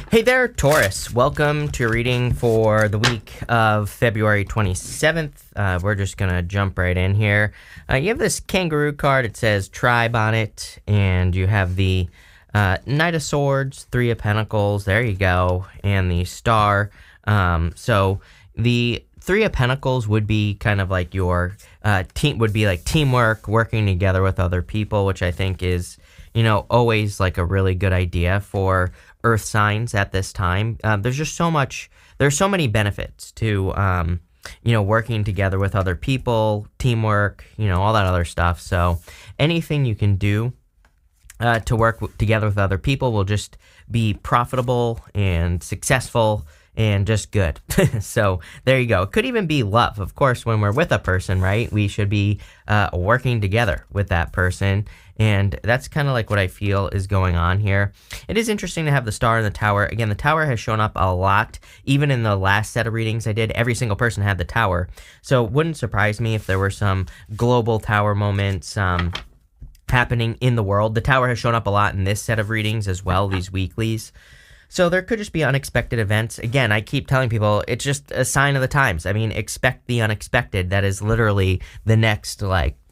Hey there, Taurus. Welcome to your reading for the week of February 27th. We're just going to jump right in here. You have this kangaroo card. It says tribe on it, and you have the Knight of Swords, Three of Pentacles. There you go, and the Star. So the Three of Pentacles would be kind of like your team, would be like teamwork, working together with other people, which I think is, always like a really good idea for earth signs at this time. There's so many benefits to, working together with other people, teamwork, all that other stuff. So anything you can do to work together with other people will just be profitable and successful and just good. So there you go. It could even be love. Of course, when we're with a person, right, we should be working together with that person. And that's kind of like what I feel is going on here. It is interesting to have the Star and the Tower. Again, the Tower has shown up a lot. Even in the last set of readings I did, every single person had the Tower. So it wouldn't surprise me if there were some global Tower moments happening in the world. The Tower has shown up a lot in this set of readings as well, these weeklies. So there could just be unexpected events. Again, I keep telling people it's just a sign of the times. I mean, expect the unexpected. That is literally the next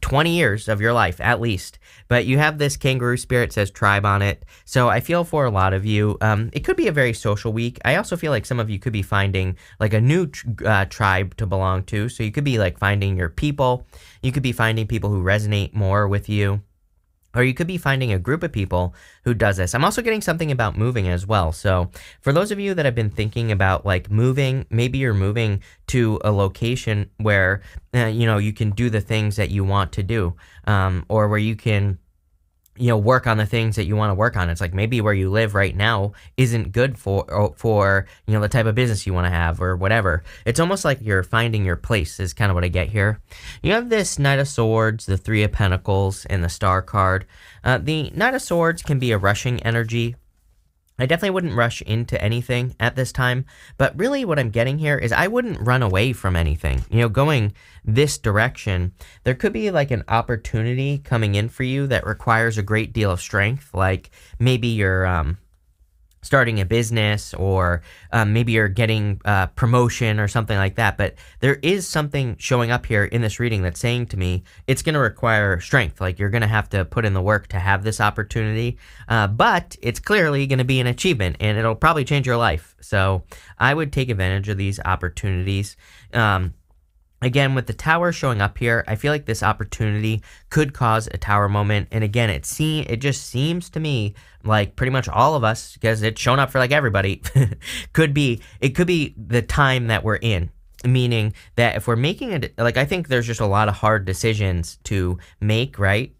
20 years of your life at least. But you have this kangaroo spirit, says tribe on it. So I feel for a lot of you, it could be a very social week. I also feel like some of you could be finding like a new tribe to belong to. So you could be like finding your people. You could be finding people who resonate more with you. Or you could be finding a group of people who does this. I'm also getting something about moving as well. So for those of you that have been thinking about moving, maybe you're moving to a location where, you can do the things that you want to do, or where you can, work on the things that you want to work on. It's like maybe where you live right now isn't good for the type of business you want to have or whatever. It's almost like you're finding your place is kind of what I get here. You have this Knight of Swords, the Three of Pentacles, and the Star card. The Knight of Swords can be a rushing energy. I definitely wouldn't rush into anything at this time, but really what I'm getting here is I wouldn't run away from anything. Going this direction, there could be like an opportunity coming in for you that requires a great deal of strength, like maybe you're starting a business, or maybe you're getting promotion or something like that. But there is something showing up here in this reading that's saying to me it's going to require strength. Like you're going to have to put in the work to have this opportunity, but it's clearly going to be an achievement and it'll probably change your life. So I would take advantage of these opportunities. Again, with the Tower showing up here, I feel like this opportunity could cause a Tower moment. And again, it just seems to me like pretty much all of us, because it's shown up for like everybody, it could be the time that we're in. Meaning that if we're making I think there's just a lot of hard decisions to make, right?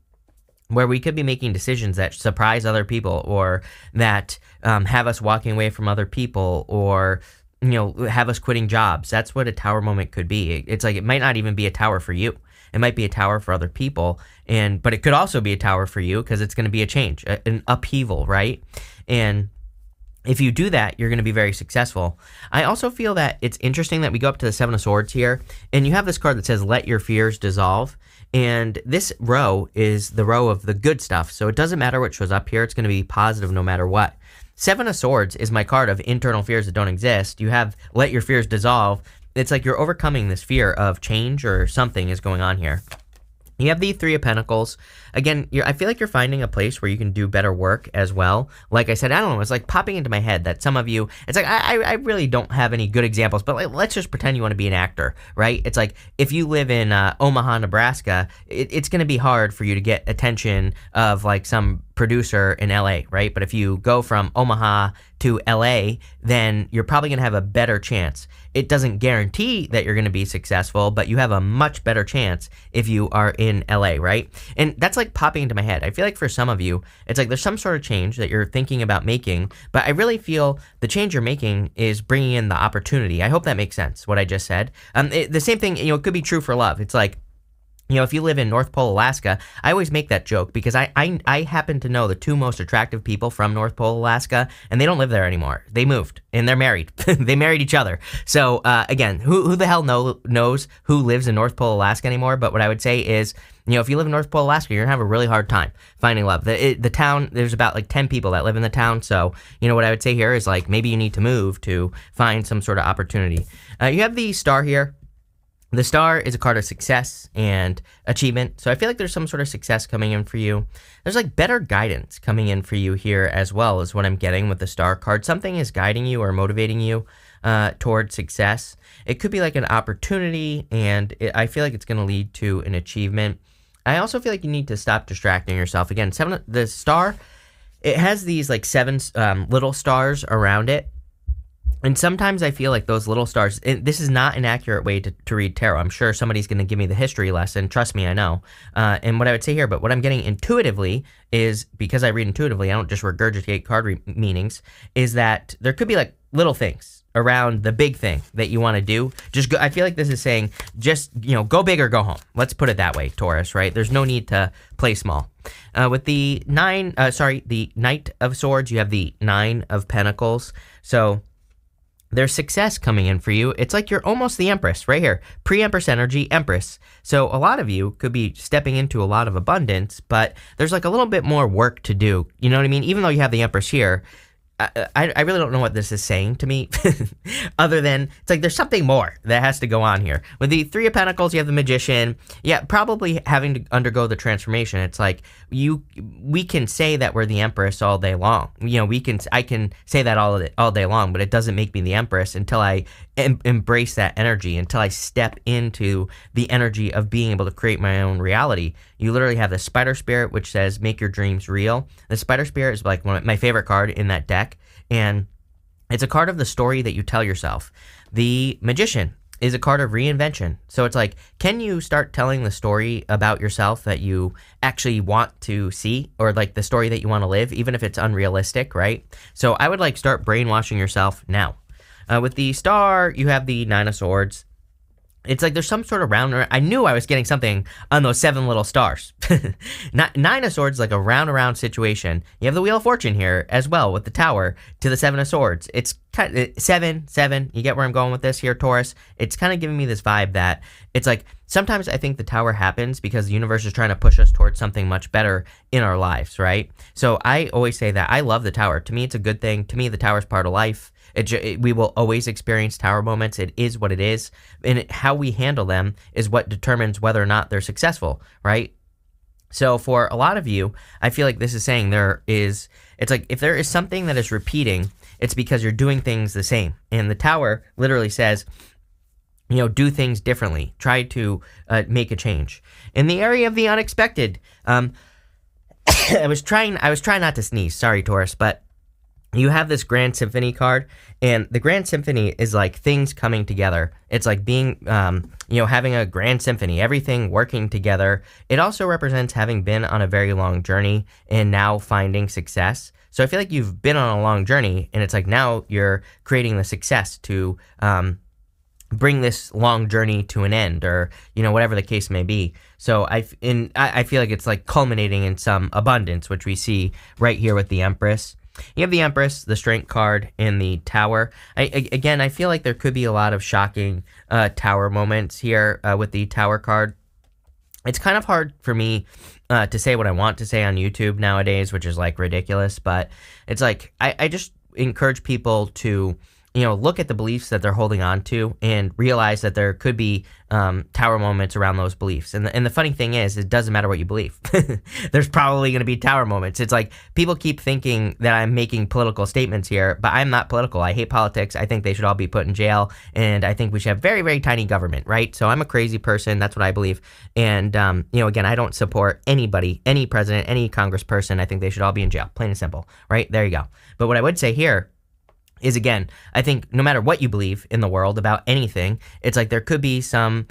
Where we could be making decisions that surprise other people, or that have us walking away from other people, or have us quitting jobs. That's what a Tower moment could be. It's like it might not even be a Tower for you. It might be a Tower for other people, but it could also be a Tower for you because it's going to be a change, an upheaval, right? And if you do that, you're going to be very successful. I also feel that it's interesting that we go up to the Seven of Swords here, and you have this card that says, let your fears dissolve. And this row is the row of the good stuff. So it doesn't matter what shows up here. It's going to be positive no matter what. Seven of Swords is my card of internal fears that don't exist. You have let your fears dissolve. It's like you're overcoming this fear of change or something is going on here. You have the Three of Pentacles. Again, I feel like you're finding a place where you can do better work as well. Like I said, I don't know, it's like popping into my head that some of you, it's like, I really don't have any good examples, but let's just pretend you want to be an actor, right? It's like, if you live in Omaha, Nebraska, it's going to be hard for you to get attention of like some producer in LA, right? But if you go from Omaha to LA, then you're probably going to have a better chance. It doesn't guarantee that you're going to be successful, but you have a much better chance if you are in LA, right? And that's like popping into my head. I feel like for some of you, it's like there's some sort of change that you're thinking about making, but I really feel the change you're making is bringing in the opportunity. I hope that makes sense, what I just said. The same thing, it could be true for love. It's like, if you live in North Pole, Alaska, I always make that joke because I happen to know the two most attractive people from North Pole, Alaska, and they don't live there anymore. They moved, and they're married. They married each other. So, again, who the hell knows who lives in North Pole, Alaska anymore? But what I would say is, if you live in North Pole, Alaska, you're going to have a really hard time finding love. The town, there's about like 10 people that live in the town. So, what I would say here is like maybe you need to move to find some sort of opportunity. You have the star here. The star is a card of success and achievement, so I feel like there's some sort of success coming in for you. There's like better guidance coming in for you here as well, is what I'm getting with the star card. Something is guiding you or motivating you towards success. It could be like an opportunity, and I feel like it's going to lead to an achievement. I also feel like you need to stop distracting yourself. Again, the star, it has these like 7 little stars around it. And sometimes I feel like those little stars, this is not an accurate way to read tarot. I'm sure somebody's going to give me the history lesson. Trust me, I know. And what I would say here, but what I'm getting intuitively is, because I read intuitively, I don't just regurgitate card meanings, is that there could be like little things around the big thing that you want to do. Just go, I feel like this is saying, just, go big or go home. Let's put it that way, Taurus, right? There's no need to play small. With the the Knight of Swords, you have the 9 of Pentacles. So there's success coming in for you. It's like you're almost the Empress right here. Pre-Empress energy, Empress. So a lot of you could be stepping into a lot of abundance, but there's like a little bit more work to do. You know what I mean? Even though you have the Empress here, I really don't know what this is saying to me other than it's like there's something more that has to go on here. With the 3 of Pentacles, you have the Magician. Yeah, probably having to undergo the transformation. It's like we can say that we're the Empress all day long. I can say that all day long, but it doesn't make me the Empress until I embrace that energy, until I step into the energy of being able to create my own reality. You literally have the Spider Spirit, which says make your dreams real. The Spider Spirit is like one of my favorite card in that deck, and it's a card of the story that you tell yourself. The Magician is a card of reinvention. So it's like, can you start telling the story about yourself that you actually want to see, or like the story that you want to live, even if it's unrealistic, right? So I would like start brainwashing yourself now. With the star, you have the 9 of Swords. It's like there's some sort of round. I knew I was getting something on those 7 little stars. 9 of Swords is like a round situation. You have the Wheel of Fortune here as well with the Tower to the 7 of Swords. It's kind of 7. You get where I'm going with this here, Taurus? It's kind of giving me this vibe that it's like sometimes I think the Tower happens because the universe is trying to push us towards something much better in our lives, right? So I always say that I love the Tower. To me, it's a good thing. To me, the Tower is part of life. We will always experience Tower moments. It is what it is. And how we handle them is what determines whether or not they're successful, right? So for a lot of you, I feel like this is saying it's like if there is something that is repeating, it's because you're doing things the same. And the Tower literally says, do things differently. Try to make a change. In the area of the unexpected, I was trying not to sneeze. Sorry, Taurus, but you have this Grand Symphony card, and the Grand Symphony is like things coming together. It's like being, having a grand symphony, everything working together. It also represents having been on a very long journey and now finding success. So I feel like you've been on a long journey, and it's like now you're creating the success to bring this long journey to an end, or whatever the case may be. So I feel like it's like culminating in some abundance, which we see right here with the Empress. You have the Empress, the Strength card, and the Tower. I feel like there could be a lot of shocking Tower moments here with the Tower card. It's kind of hard for me to say what I want to say on YouTube nowadays, which is like ridiculous, but it's like I just encourage people to look at the beliefs that they're holding on to and realize that there could be Tower moments around those beliefs. And the funny thing is, it doesn't matter what you believe. There's probably going to be Tower moments. It's like people keep thinking that I'm making political statements here, but I'm not political. I hate politics. I think they should all be put in jail, and I think we should have very, very tiny government, right? So I'm a crazy person. That's what I believe. And, again, I don't support anybody, any president, any congressperson. I think they should all be in jail, plain and simple, right? There you go. But what I would say here is, again, I think no matter what you believe in the world about anything, it's like there could be something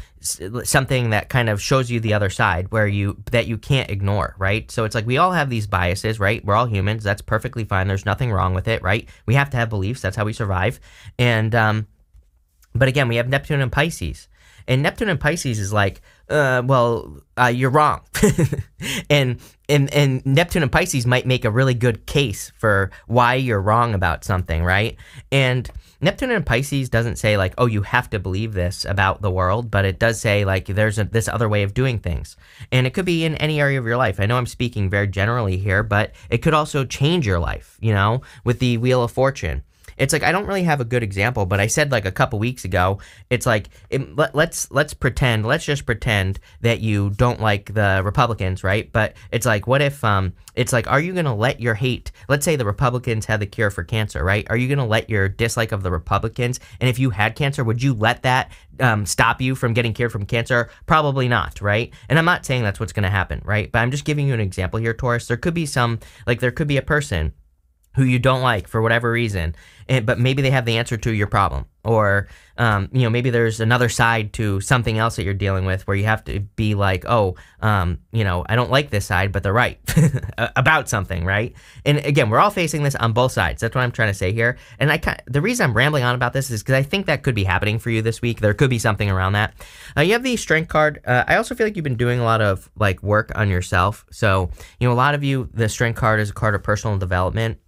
that kind of shows you the other side that you can't ignore, right? So it's like we all have these biases, right? We're all humans. That's perfectly fine. There's nothing wrong with it, right? We have to have beliefs. That's how we survive. And but again, we have Neptune and Pisces. And Neptune and Pisces is like, you're wrong. and Neptune and Pisces might make a really good case for why you're wrong about something, right? And Neptune and Pisces doesn't say like, oh, you have to believe this about the world, but it does say like there's this other way of doing things. And it could be in any area of your life. I know I'm speaking very generally here, but it could also change your life, with the Wheel of Fortune. It's like, I don't really have a good example, but I said like a couple weeks ago, it's like, let's just pretend that you don't like the Republicans, right? But it's like, what if, it's like, are you going to let your hate, let's say the Republicans had the cure for cancer, right? Are you going to let your dislike of the Republicans, and if you had cancer, would you let that stop you from getting cured from cancer? Probably not, right? And I'm not saying that's what's going to happen, right? But I'm just giving you an example here, Taurus. There could be there could be a person who you don't like for whatever reason, but maybe they have the answer to your problem. Or, maybe there's another side to something else that you're dealing with where you have to be like, I don't like this side, but they're right about something, right? And again, we're all facing this on both sides. That's what I'm trying to say here. And the reason I'm rambling on about this is because I think that could be happening for you this week. There could be something around that. You have the Strength card. I also feel like you've been doing a lot of like work on yourself. So, a lot of you, the Strength card is a card of personal development.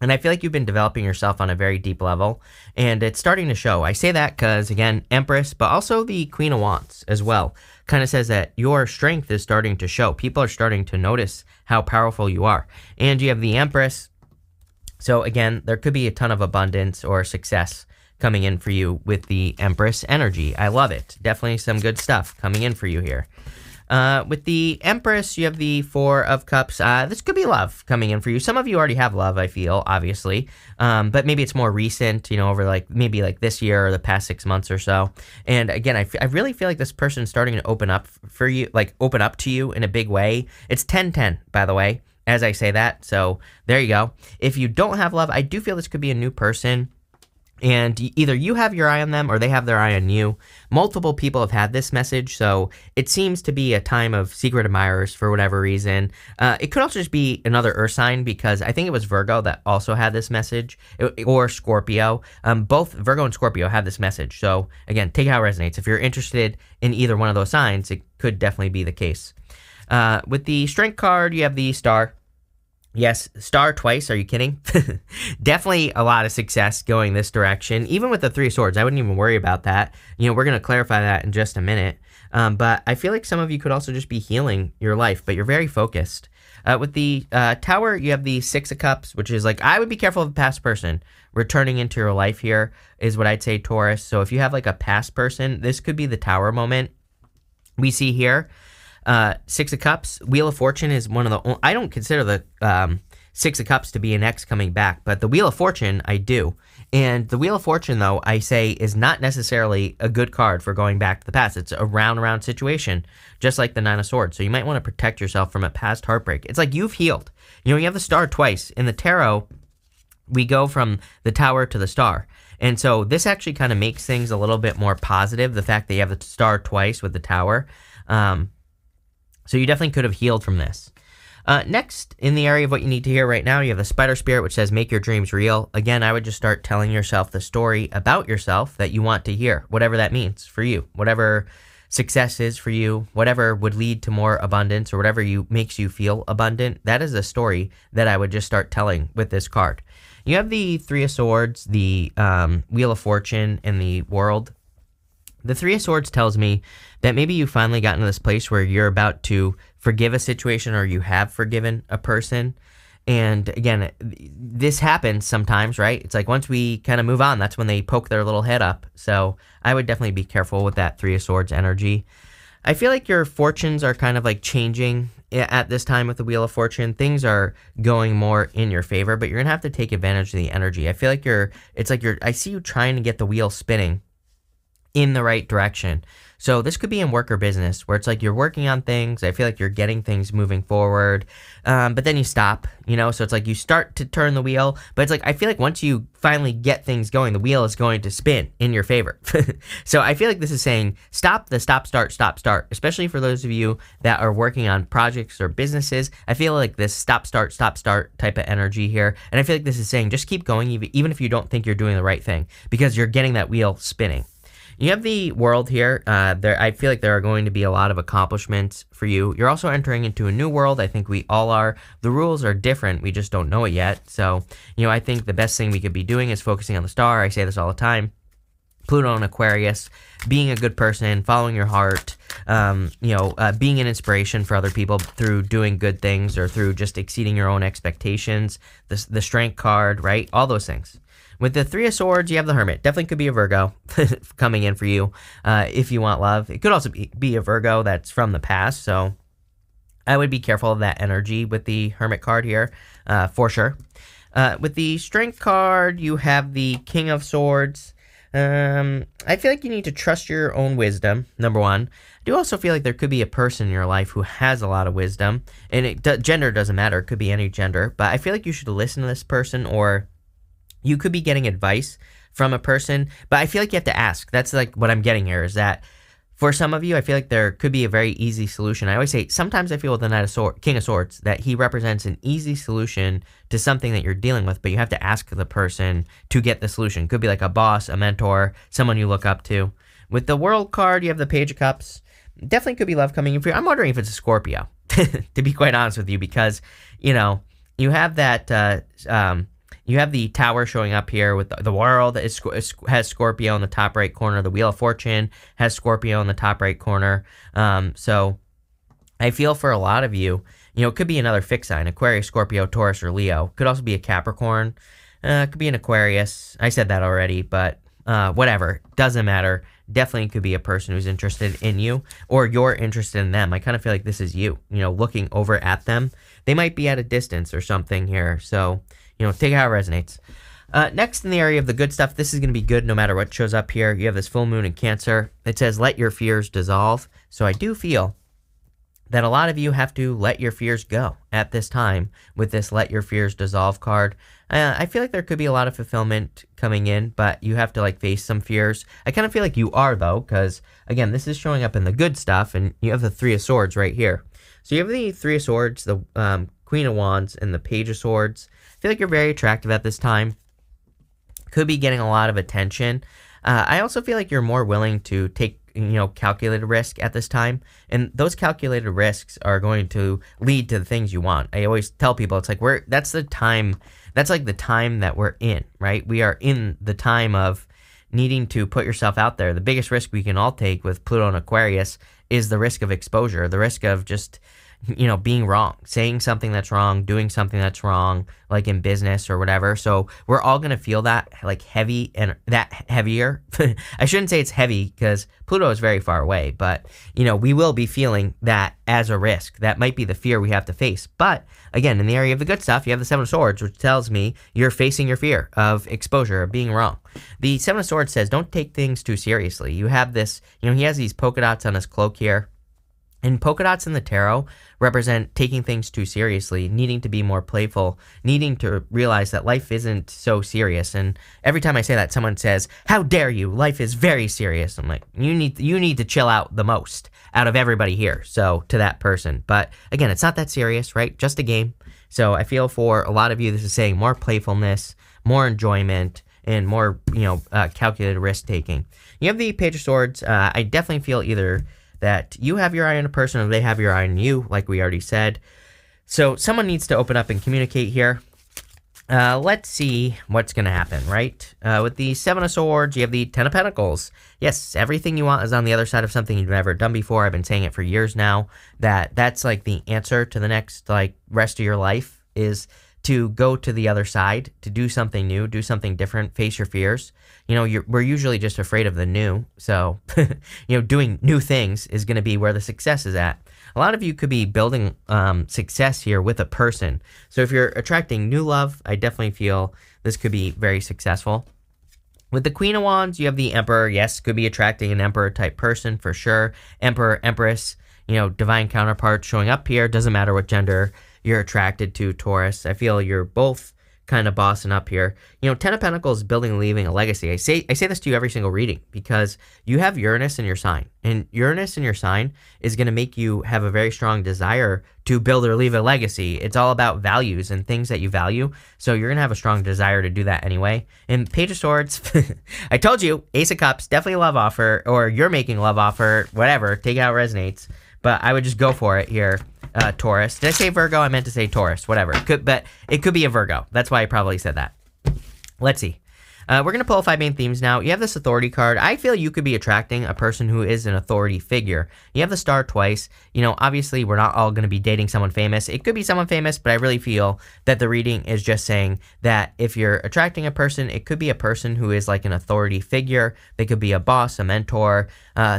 And I feel like you've been developing yourself on a very deep level, and it's starting to show. I say that because, again, Empress, but also the Queen of Wands as well, kind of says that your strength is starting to show. People are starting to notice how powerful you are. And you have the Empress. So, again, there could be a ton of abundance or success coming in for you with the Empress energy. I love it. Definitely some good stuff coming in for you here. With the Empress, you have the Four of Cups. This could be love coming in for you. Some of you already have love, I feel, obviously. But maybe it's more recent, over maybe this year or the past 6 months or so. And again, I really feel like this person's starting to open up for you, open up to you in a big way. It's 10-10, by the way, as I say that. So there you go. If you don't have love, I do feel this could be a new person. And either you have your eye on them or they have their eye on you. Multiple people have had this message, so it seems to be a time of secret admirers for whatever reason. It could also just be another earth sign, because I think it was Virgo that also had this message, or Scorpio. Both Virgo and Scorpio had this message. So again, take it how it resonates. If you're interested in either one of those signs, it could definitely be the case. With the Strength card, you have the Star. Yes, Star twice. Are you kidding? Definitely a lot of success going this direction. Even with the Three of Swords, I wouldn't even worry about that. We're going to clarify that in just a minute. But I feel like some of you could also just be healing your life, but you're very focused. With the Tower, you have the Six of Cups, which is I would be careful of a past person returning into your life here, is what I'd say, Taurus. So if you have a past person, this could be the Tower moment we see here. Six of Cups, Wheel of Fortune is one of the... I don't consider the Six of Cups to be an ex coming back, but the Wheel of Fortune, I do. And the Wheel of Fortune, though, I say is not necessarily a good card for going back to the past. It's a round situation, just like the Nine of Swords. So you might want to protect yourself from a past heartbreak. It's like you've healed. You have the Star twice. In the Tarot, we go from the Tower to the Star. And so this actually kind of makes things a little bit more positive, the fact that you have the Star twice with the Tower. So you definitely could have healed from this. Next, in the area of what you need to hear right now, you have the Spider Spirit, which says, make your dreams real. Again, I would just start telling yourself the story about yourself that you want to hear, whatever that means for you, whatever success is for you, whatever would lead to more abundance or whatever makes you feel abundant. That is a story that I would just start telling with this card. You have the Three of Swords, the Wheel of Fortune, and the World. The Three of Swords tells me that maybe you've finally gotten to this place where you're about to forgive a situation, or you have forgiven a person. And again, this happens sometimes, right? It's like once we kind of move on, that's when they poke their little head up. So I would definitely be careful with that Three of Swords energy. I feel like your fortunes are kind of changing at this time with the Wheel of Fortune. Things are going more in your favor, but you're going to have to take advantage of the energy. I feel like I see you trying to get the wheel spinning in the right direction. So this could be in work or business, where it's you're working on things. I feel like you're getting things moving forward, but then you stop, so it's you start to turn the wheel, but it's I feel like once you finally get things going, the wheel is going to spin in your favor. So I feel like this is saying stop, start, especially for those of you that are working on projects or businesses. I feel like this stop, start type of energy here. And I feel like this is saying just keep going, even if you don't think you're doing the right thing, because you're getting that wheel spinning. You have the world here. I feel like there are going to be a lot of accomplishments for you. You're also entering into a new world. I think we all are. The rules are different. We just don't know it yet. So, I think the best thing we could be doing is focusing on the star. I say this all the time. Pluto and Aquarius, being a good person, following your heart, being an inspiration for other people through doing good things or through just exceeding your own expectations, the Strength card, right? All those things. With the Three of Swords, you have the Hermit. Definitely could be a Virgo coming in for you if you want love. It could also be a Virgo that's from the past, so I would be careful of that energy with the Hermit card here, for sure. With the Strength card, you have the King of Swords. I feel like you need to trust your own wisdom, number one. I do also feel like there could be a person in your life who has a lot of wisdom, and gender doesn't matter. It could be any gender, but I feel like you should listen to this person, or you could be getting advice from a person, but I feel like you have to ask. That's like what I'm getting here, is that for some of you, I feel like there could be a very easy solution. I always say, sometimes I feel with the King of Swords, that he represents an easy solution to something that you're dealing with, but you have to ask the person to get the solution. Could be like a boss, a mentor, someone you look up to. With the World card, you have the Page of Cups. Definitely could be love coming in for you. I'm wondering if it's a Scorpio, to be quite honest with you, because, you have that... you have the Tower showing up here with the World has Scorpio in the top right corner. The Wheel of Fortune has Scorpio in the top right corner. So I feel for a lot of you, it could be another fixed sign: Aquarius, Scorpio, Taurus, or Leo. Could also be a Capricorn. Could be an Aquarius. I said that already, but whatever. Doesn't matter. Definitely could be a person who's interested in you, or you're interested in them. I kind of feel like this is you, looking over at them. They might be at a distance or something here. So, take it how it resonates. Next, in the area of the good stuff, this is going to be good no matter what shows up here. You have this full moon in Cancer. It says, let your fears dissolve. So I do feel that a lot of you have to let your fears go at this time with this let your fears dissolve card. I feel like there could be a lot of fulfillment coming in, but you have to face some fears. I kind of feel like you are, though, because again, this is showing up in the good stuff, and you have the Three of Swords right here. So you have the Three of Swords, the Queen of Wands, and the Page of Swords. I feel like you're very attractive at this time. Could be getting a lot of attention. I also feel like you're more willing to take calculated risk at this time, and those calculated risks are going to lead to the things you want. I always tell people, it's like that's the time that we're in, right? We are in the time of needing to put yourself out there. The biggest risk we can all take with Pluto and Aquarius is the risk of exposure, the risk of just being wrong, saying something that's wrong, doing something that's wrong, like in business or whatever. So we're all going to feel that heavy, and that heavier. I shouldn't say it's heavy because Pluto is very far away, but we will be feeling that as a risk. That might be the fear we have to face. But again, in the area of the good stuff, you have the Seven of Swords, which tells me you're facing your fear of exposure, of being wrong. The Seven of Swords says, don't take things too seriously. You have this, he has these polka dots on his cloak here. And polka dots in the tarot represent taking things too seriously, needing to be more playful, needing to realize that life isn't so serious. And every time I say that, someone says, how dare you? Life is very serious. I'm like, you need to chill out the most out of everybody here. So to that person. But again, it's not that serious, right? Just a game. So I feel for a lot of you, this is saying more playfulness, more enjoyment, and more, calculated risk taking. You have the Page of Swords. I definitely feel either that you have your eye on a person or they have your eye on you, like we already said. So someone needs to open up and communicate here. Let's see what's going to happen, right? With the Seven of Swords, you have the Ten of Pentacles. Yes, everything you want is on the other side of something you've never done before. I've been saying it for years now, that's like the answer to the next rest of your life, is to go to the other side, to do something new, do something different, face your fears. We're usually just afraid of the new. So, doing new things is going to be where the success is at. A lot of you could be building success here with a person. So if you're attracting new love, I definitely feel this could be very successful. With the Queen of Wands, you have the Emperor. Yes, could be attracting an Emperor type person for sure. Emperor, Empress, divine counterpart showing up here. Doesn't matter what gender you're attracted to, Taurus. I feel you're both kind of bossing up here. Ten of Pentacles, building and leaving a legacy. I say this to you every single reading because you have Uranus in your sign, and Uranus in your sign is going to make you have a very strong desire to build or leave a legacy. It's all about values and things that you value, so you're going to have a strong desire to do that anyway. And Page of Swords, I told you, Ace of Cups, definitely a love offer, or you're making a love offer, whatever, take it how it resonates, but I would just go for it here. Taurus. Did I say Virgo? I meant to say Taurus. Whatever. But it could be a Virgo. That's why I probably said that. Let's see. We're going to pull 5 main themes now. You have this authority card. I feel you could be attracting a person who is an authority figure. You have the star twice. Obviously, we're not all going to be dating someone famous. It could be someone famous, but I really feel that the reading is just saying that if you're attracting a person, it could be a person who is like an authority figure. They could be a boss, a mentor,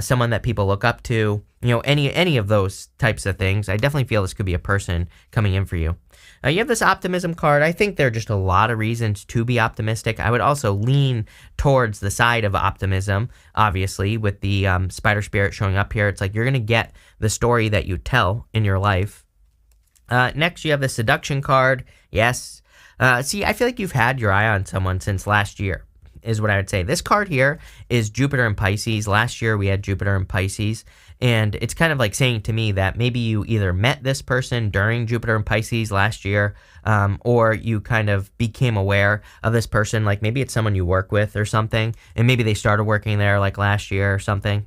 someone that people look up to. Any of those types of things. I definitely feel this could be a person coming in for you. You have this optimism card. I think there are just a lot of reasons to be optimistic. I would also lean towards the side of optimism, obviously, with the spider spirit showing up here. It's like you're going to get the story that you tell in your life. Next, you have the seduction card. Yes. See, I feel like you've had your eye on someone since last year, is what I would say. This card here is Jupiter and Pisces. Last year, we had Jupiter and Pisces. And it's kind of like saying to me that maybe you either met this person during Jupiter and Pisces last year, or you kind of became aware of this person. Like maybe it's someone you work with or something, and maybe they started working there like last year or something.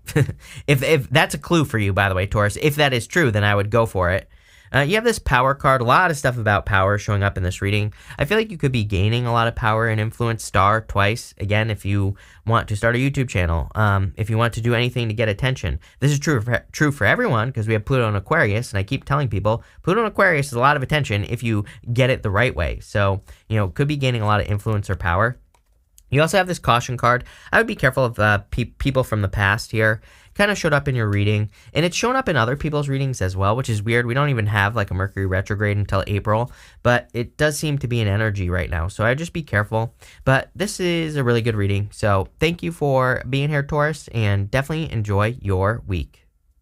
If that's a clue for you, by the way, Taurus, if that is true, then I would go for it. You have this power card, a lot of stuff about power showing up in this reading. I feel like you could be gaining a lot of power and influence. Star twice, again, if you want to start a YouTube channel, if you want to do anything to get attention. This is true for everyone because we have Pluto and Aquarius, and I keep telling people, Pluto and Aquarius is a lot of attention if you get it the right way. So, could be gaining a lot of influence or power. You also have this caution card. I would be careful of people from the past here. Kind of showed up in your reading, and it's shown up in other people's readings as well, which is weird. We don't even have like a Mercury retrograde until April, but it does seem to be an energy right now, so I'd just be careful. But this is a really good reading, so thank you for being here, Taurus, and definitely enjoy your week.